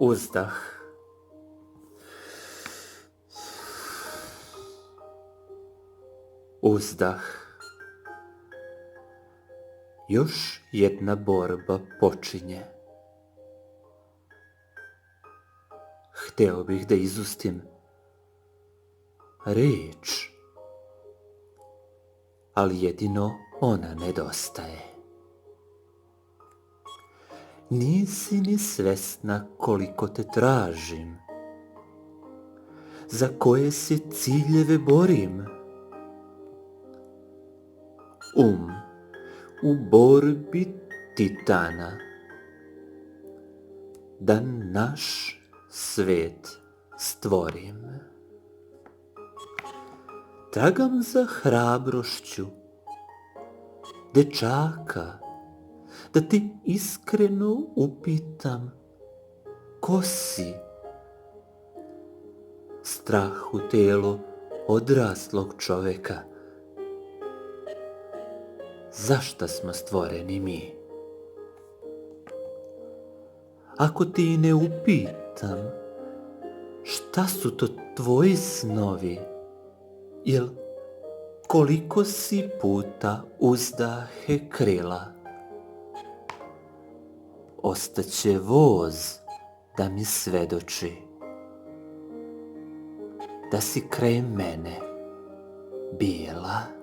Uzdah. Uzdah. Još jedna borba počinje. Hteo bih da izustim reč, ali jedino ona nedostaje. Nisi ni svesna koliko te tražim, za koje se ciljeve borim. U borbi titana, da naš svet stvorim. Tragam za hrabrošću dečaka, da ti iskreno upitam ko si. Strah u telo odraslog čoveka. Zašta smo stvoreni mi? Ako ti ne upitam, šta su to tvoji snovi? Jel koliko si puta uzdahe krila? Ostaće voz da mi svedoči da si kraj mene bila.